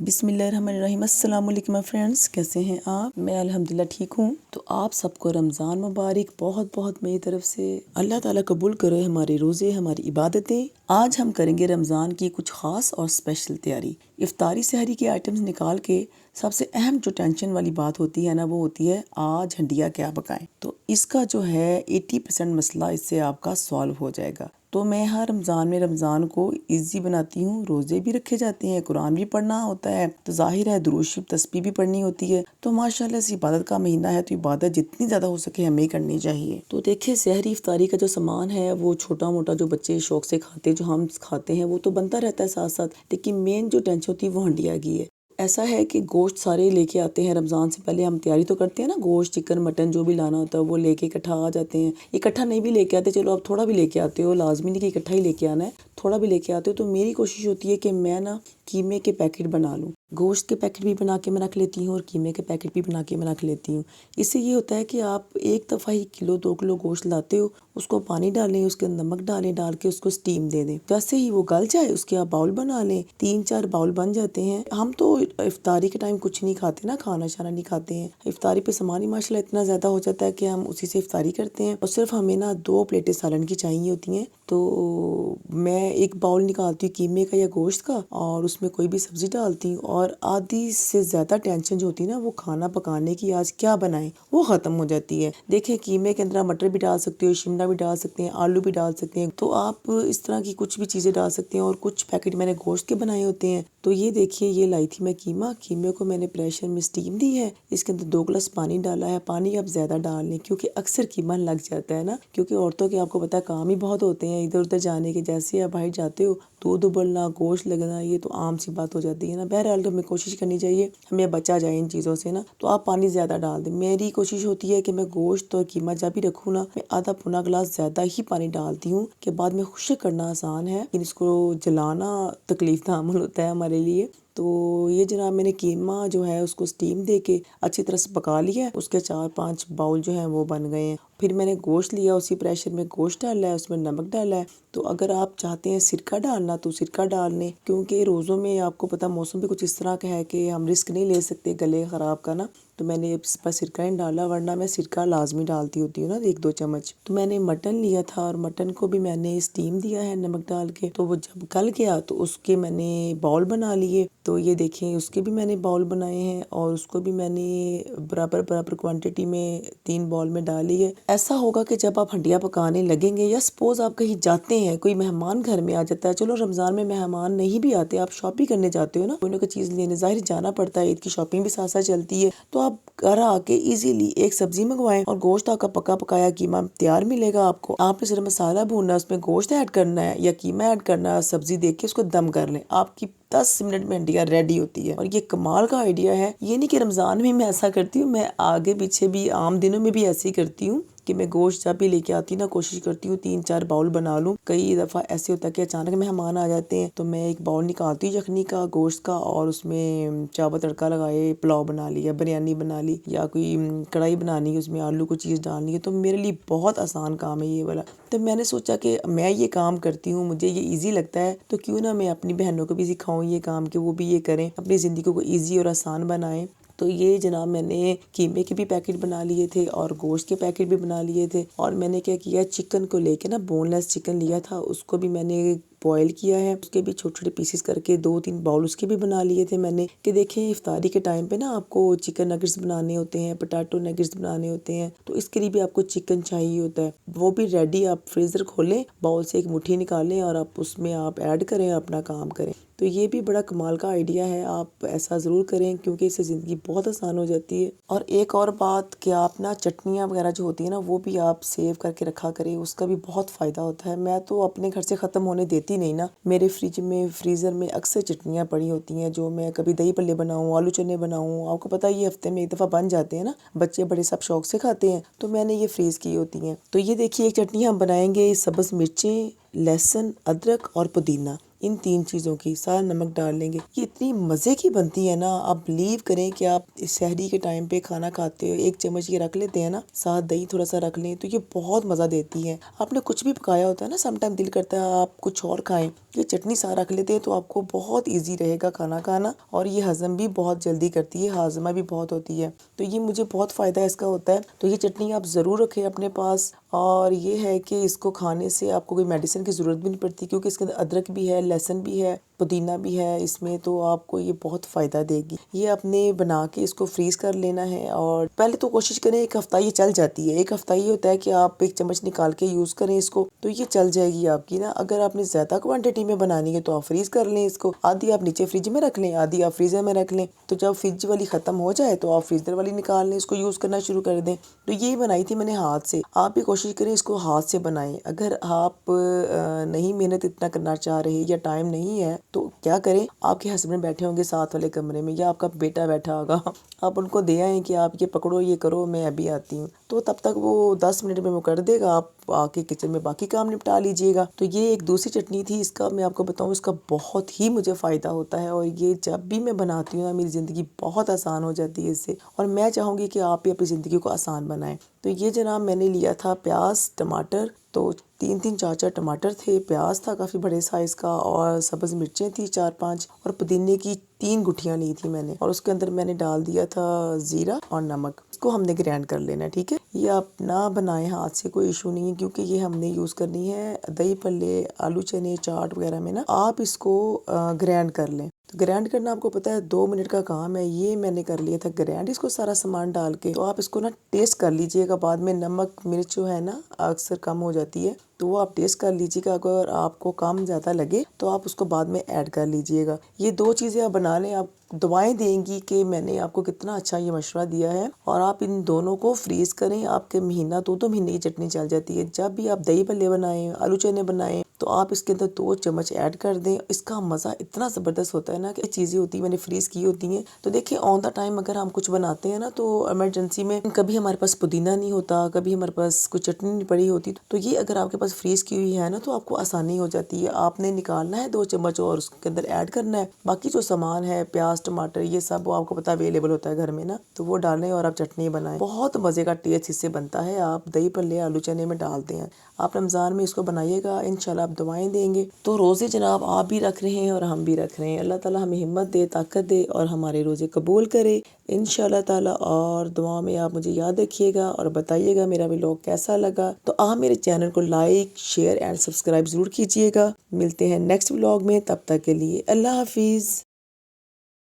बिस्मिल्लाहिर्रहमानिर्रहीम। अस्सलाम वालेकुम फ्रेंड्स, कैसे हैं आप? मैं अल्हम्दुलिल्लाह ठीक हूँ। तो आप सबको रमज़ान मुबारक। बहुत बहुत मेरी तरफ से अल्लाह ताला कबूल करे हमारे रोज़े, हमारी इबादतें। आज हम करेंगे रमज़ान की कुछ ख़ास और स्पेशल तैयारी। इफ्तारी सहरी के आइटम्स निकाल के सबसे अहम जो टेंशन वाली बात होती है ना, वो होती है आज हंडिया क्या पकाएं। तो इसका जो है 80% मसला इससे आपका सॉल्व हो जाएगा। तो मैं हर रमज़ान में रमज़ान को इजी बनाती हूँ। रोज़े भी रखे जाते हैं, कुरान भी पढ़ना होता है, तो जाहिर है दुरूद शरीफ तस्बीह भी पढ़नी होती है। तो माशाल्लाह से इबादत का महीना है, तो इबादत जितनी ज़्यादा हो सके हमें करनी चाहिए। तो देखिए, सहरी इफ्तारी का जो सामान है वो छोटा मोटा जो बच्चे शौक से खाते हैं, जो हम खाते हैं, वो तो बनता रहता है साथ साथ, लेकिन मेन जो टेंशन होती है वो हंडिया की है। ऐसा है कि गोश्त सारे लेके आते हैं रमज़ान से पहले। हम तैयारी तो करते हैं ना, गोश्त चिकन मटन जो भी लाना होता है वो लेके इकट्ठा आ जाते हैं। इकट्ठा नहीं भी लेके आते, चलो आप थोड़ा भी लेके आते हो, लाजमी नहीं कि इकट्ठा ही लेके आना है, थोड़ा भी लेके आते हो। तो मेरी कोशिश होती है कि मैं ना कीमे के पैकेट बना लूँ। गोश्त के पैकेट भी बना के मैं रख लेती हूँ और कीमे के पैकेट भी बना के मैं रख लेती हूँ। इससे ये होता है कि आप एक दफ़ा ही किलो 2 किलो गोश्त लाते हो, उसको पानी डालें, उसके अंदर नमक डालें, डाल के उसको स्टीम दे दें। जैसे ही वो गल जाए उसके आप बाउल बना लें। 3-4 बाउल बन जाते हैं। हम तो इफ्तारी के टाइम कुछ नहीं खाते ना, खाना शाना नहीं खाते हैं। इफ्तारी पे सामान ही माशाल्लाह इतना ज़्यादा हो जाता है कि हम उसी से इफ्तारी करते हैं। और सिर्फ हमें ना 2 प्लेटें सालन की चाहिए होती हैं। तो मैं एक बाउल निकालती हूँ कीमे का या गोश्त का, और उसमें कोई भी सब्जी डालती हूँ, और आधी से ज़्यादा टेंशन जो होती है ना वो खाना पकाने की, आज क्या बनाएं, वो ख़त्म हो जाती है। देखिए, कीमे के अंदर मटर भी डाल सकते हो, शिमला भी डाल सकते हैं, आलू भी डाल सकते हैं। तो आप इस तरह की कुछ भी चीज़ें डाल सकते हैं। और कुछ पैकेट मैंने गोश्त के बनाए होते हैं। तो ये देखिए, ये लाई थी मैं कीमे को मैंने प्रेशर में स्टीम दी है। इसके अंदर 2 गिलास पानी डाला है। पानी आप ज़्यादा डाल लें, क्योंकि अक्सर कीमा लग जाता है ना, क्योंकि औरतों के आपको पता है काम ही बहुत होते हैं इधर उधर जाने के। जैसे आप बाहर जाते हो, दूध उबलना, गोश्त लगना, ये तो आम सी बात हो जाती है ना। बहरहाल तो हमें कोशिश करनी चाहिए हमें बचा जाए इन चीज़ों से ना। तो आप पानी ज़्यादा डाल दें। मेरी कोशिश होती है कि मैं गोश्त और कीमा जब भी रखूँ ना, मैं आधा पौना गिलास ज़्यादा ही पानी डालती हूँ, कि बाद में खुश्क करना आसान है, लेकिन इसको जलाना तकलीफ का अमल होता है हमारे लिए। तो ये जनाब, मैंने कीमा जो है उसको स्टीम दे के अच्छी तरह से पका लिया है। उसके 4-5 बाउल जो हैं वो बन गए हैं। फिर मैंने गोश्त लिया, उसी प्रेशर में गोश्त डाला है, उसमें नमक डाला है। तो अगर आप चाहते हैं सिरका डालना तो सिरका डाल लें, क्योंकि रोज़ों में आपको पता मौसम भी कुछ इस तरह का है कि हम रिस्क नहीं ले सकते गले ख़राब का ना। तो मैंने इस पर सिरका नहीं डाला, वरना मैं सिरका लाजमी डालती होती हूँ ना, 1-2 चम्मच। तो मैंने मटन लिया था और मटन को भी मैंने स्टीम दिया है नमक डाल के। तो वो जब गल गया तो उसके मैंने बाउल बना लिए। तो ये देखें, उसके भी मैंने बाउल बनाए हैं, और उसको भी मैंने बराबर बराबर क्वांटिटी में 3 बाउल में डाली है। ऐसा होगा कि जब आप हंडिया पकाने लगेंगे, या सपोज आप कहीं जाते हैं, कोई मेहमान घर में आ जाता है, चलो रमज़ान में मेहमान नहीं भी आते, आप शॉपिंग करने जाते हो ना, कोई ना कोई चीज़ लेने जाहिर जाना पड़ता है, ईद की शॉपिंग भी साथ साथ चलती है। तो आप घर आके इजीली एक सब्जी मंगवाएं और गोश्त आपका पका पकाया कीमा तैयार मिलेगा आपको। आपने सिर्फ मसाला भूनना, उसमें गोश्त ऐड करना है या कीमा ऐड करना है, सब्जी देख के उसको दम कर लें, आपकी 10 मिनट में हंडिया रेडी होती है। और ये कमाल का आइडिया है। ये नहीं कि रमज़ान में मैं ऐसा करती हूँ, मैं आगे पीछे भी आम दिनों में भी ऐसे ही करती हूँ कि मैं गोश्त जब भी लेके आती ना, कोशिश करती हूँ 3-4 बाउल बना लूँ। कई दफ़ा ऐसे होता है कि अचानक मेहमान आ जाते हैं, तो मैं एक बाउल निकालती हूँ यखनी का, गोश्त का, और उसमें चावल तड़का लगाए पुलाव बना लिया, बिरयानी बना ली, या कोई कढ़ाई बनानी है, उसमें आलू को चीज़ डालनी है। तो मेरे लिए बहुत आसान काम है ये वाला। तो मैंने सोचा कि मैं ये काम करती हूँ, मुझे ये ईजी लगता है, तो क्यों ना मैं अपनी बहनों को भी सिखाऊँ ये काम, कि वो भी ये करें, अपनी ज़िंदगी को ईजी और आसान बनाएं। तो ये जनाब, मैंने कीमे के भी पैकेट बना लिए थे और गोश्त के पैकेट भी बना लिए थे। और मैंने क्या किया, चिकन को लेके ना, बोनलेस चिकन लिया था, उसको भी मैंने बॉयल किया है। उसके भी छोटे छोटे पीसेस करके 2-3 बाउल उसके भी बना लिए थे मैंने, कि देखें इफ्तारी के टाइम पे ना आपको चिकन नगेट्स बनाने होते हैं, पोटैटो नगेट्स बनाने होते हैं, तो इसके लिए भी आपको चिकन चाहिए होता है। वो भी रेडी, आप फ्रीज़र खोलें, बाउल से एक मुट्ठी निकालें और आप उसमें आप ऐड करें, अपना काम करें। तो ये भी बड़ा कमाल का आइडिया है, आप ऐसा ज़रूर करें, क्योंकि इससे ज़िंदगी बहुत आसान हो जाती है। और एक और बात कि आप ना चटनियाँ वगैरह जो होती है ना, वो भी आप सेव करके रखा करें, उसका भी बहुत फ़ायदा होता है। मैं तो अपने घर से ख़त्म होने देती नहीं ना, मेरे फ्रीज़र में अक्सर चटनियाँ पड़ी होती हैं, जो मैं कभी दही पल्ले बनाऊँ, आलू चने बनाऊँ, आपको पता है ये हफ्ते में एक दफ़ा बन जाते हैं ना, बच्चे बड़े सब शौक से खाते हैं, तो मैंने ये फ्रीज़ की होती हैं। तो ये देखिए, एक चटनी हम बनाएंगे, सब्ज़ मिर्चें, लहसुन, अदरक और पुदीना, इन 3 चीज़ों की, सारा नमक डाल लेंगे। ये इतनी मज़े की बनती है ना, आप बिलीव करें कि आप सहरी के टाइम पे खाना खाते हो, 1 चम्मच ये रख लेते हैं ना, साथ दही थोड़ा सा रख लें तो ये बहुत मज़ा देती है। आपने कुछ भी पकाया होता है ना, समटाइम दिल करता है आप कुछ और खाएं, ये चटनी साथ रख लेते हैं तो आपको बहुत ईजी रहेगा खाना खाना, और ये हज़म भी बहुत जल्दी करती है, हाजमा भी बहुत होती है। तो ये मुझे बहुत फ़ायदा इसका होता है। तो ये चटनी आप ज़रूर रखें अपने पास। और ये है कि इसको खाने से आपको कोई मेडिसिन की ज़रूरत भी नहीं पड़ती, क्योंकि इसके अंदर अदरक भी है, लहसुन भी है, पुदीना भी है इसमें, तो आपको ये बहुत फ़ायदा देगी। ये आपने बना के इसको फ्रीज़ कर लेना है, और पहले तो कोशिश करें 1 हफ़्ता ये चल जाती है। 1 हफ़्ता ये होता है कि आप 1 चम्मच निकाल के यूज़ करें इसको, तो ये चल जाएगी आपकी ना। अगर आपने ज़्यादा क्वांटिटी में बनानी है तो आप फ्रीज़ कर लें इसको, आधी आप नीचे फ्रिज में रख लें, आधी आप फ्रीज़र में रख लें। तो जब फ्रिज वाली ख़त्म हो जाए तो आप फ्रीज़र वाली निकाल लें, इसको यूज़ करना शुरू कर दें। तो ये बनाई थी मैंने हाथ से, आप भी कोशिश करें इसको हाथ से बनाएं। अगर आप नहीं मेहनत इतना करना चाह रहे या टाइम नहीं है तो क्या करें, आपके हस्बैंड बैठे होंगे साथ वाले कमरे में, या आपका बेटा बैठा होगा, आप उनको दे आएँ कि आप ये पकड़ो, ये करो, मैं अभी आती हूँ। तो तब तक वो 10 मिनट में वो कर देगा, आप आके किचन में बाकी काम निपटा लीजिएगा। तो ये एक दूसरी चटनी थी, इसका मैं आपको बताऊँ, इसका बहुत ही मुझे फ़ायदा होता है, और ये जब भी मैं बनाती हूँ ना, मेरी ज़िंदगी बहुत आसान हो जाती है इससे, और मैं चाहूँगी कि आप भी अपनी ज़िंदगी को आसान बनाएं। तो ये जनाब मैंने लिया था प्याज, टमाटर, तो 3-3 4-4 टमाटर थे, प्याज था काफ़ी बड़े साइज़ का, और सब्ज़ मिर्चें थी 4-5, और पुदीने की 3 गुठियाँ ली थी मैंने, और उसके अंदर मैंने डाल दिया था ज़ीरा और नमक। इसको हमने ग्राइंड कर लेना है, ठीक है। ये आप ना बनाएं हाथ से, कोई इशू नहीं है, क्योंकि ये हमने यूज़ करनी है दही भल्ले, आलू चने, चाट वगैरह में ना। आप इसको ग्राइंड कर लें। तो ग्राइंड करना आपको पता है 2 मिनट का काम है। ये मैंने कर लिया था ग्राइंड, इसको सारा सामान डाल के। तो आप इसको ना टेस्ट कर लीजिएगा बाद में, नमक मिर्च जो है ना अक्सर कम हो जाती है, तो वो आप टेस्ट कर लीजिएगा। अगर आपको कम ज़्यादा लगे तो आप उसको बाद में ऐड कर लीजिएगा। ये 2 चीज़ें आप बना लें, आप दुआएं देंगी कि मैंने आपको कितना अच्छा ये मशवरा दिया है। और आप इन दोनों को फ्रीज़ करें, आपके महीना 2-2 महीने की चटनी चल जाती है। जब भी आप दही भल्ले बनाएं, आलू चने बनाएं, तो आप इसके अंदर 2 चम्मच ऐड कर दें। इसका मज़ा इतना ज़बरदस्त होता है ना, कि चीज़ें होती हैं मैंने फ्रीज़ की होती हैं। तो देखिए ऑन द टाइम अगर हम कुछ बनाते हैं ना, तो इमरजेंसी में कभी हमारे पास पुदीना नहीं होता, कभी हमारे पास कोई चटनी नहीं पड़ी होती, तो ये अगर आपके पास फ्रीज़ की हुई है ना, तो आपको आसानी हो जाती है। आपने निकालना है 2 चम्मच और उसके अंदर ऐड करना है। बाकी जो सामान है प्याज, टमाटर, ये सब वो आपको पता अवेलेबल होता है घर में ना, तो वो डालें और आप चटनी बनाएं। बहुत मज़े का टेस्ट इससे बनता है। आप दही भल्ले, आलू चने में डालते हैं, आप रमज़ान में इसको बनाइएगा, इंशाल्लाह आप दुआएं देंगे। तो रोज़े जनाब आप भी रख रहे हैं और हम भी रख रहे हैं। अल्लाह ताला हमें हिम्मत दे, ताकत दे, और हमारे रोज़े कबूल करे इंशाल्लाह ताला। और दुआ में आप मुझे याद रखिएगा और बताइएगा मेरा व्लॉग कैसा लगा। तो आप मेरे चैनल को लाइक, शेयर एंड सब्सक्राइब ज़रूर कीजिएगा। मिलते हैं नेक्स्ट व्लॉग में, तब तक के लिए अल्लाह हाफिज़।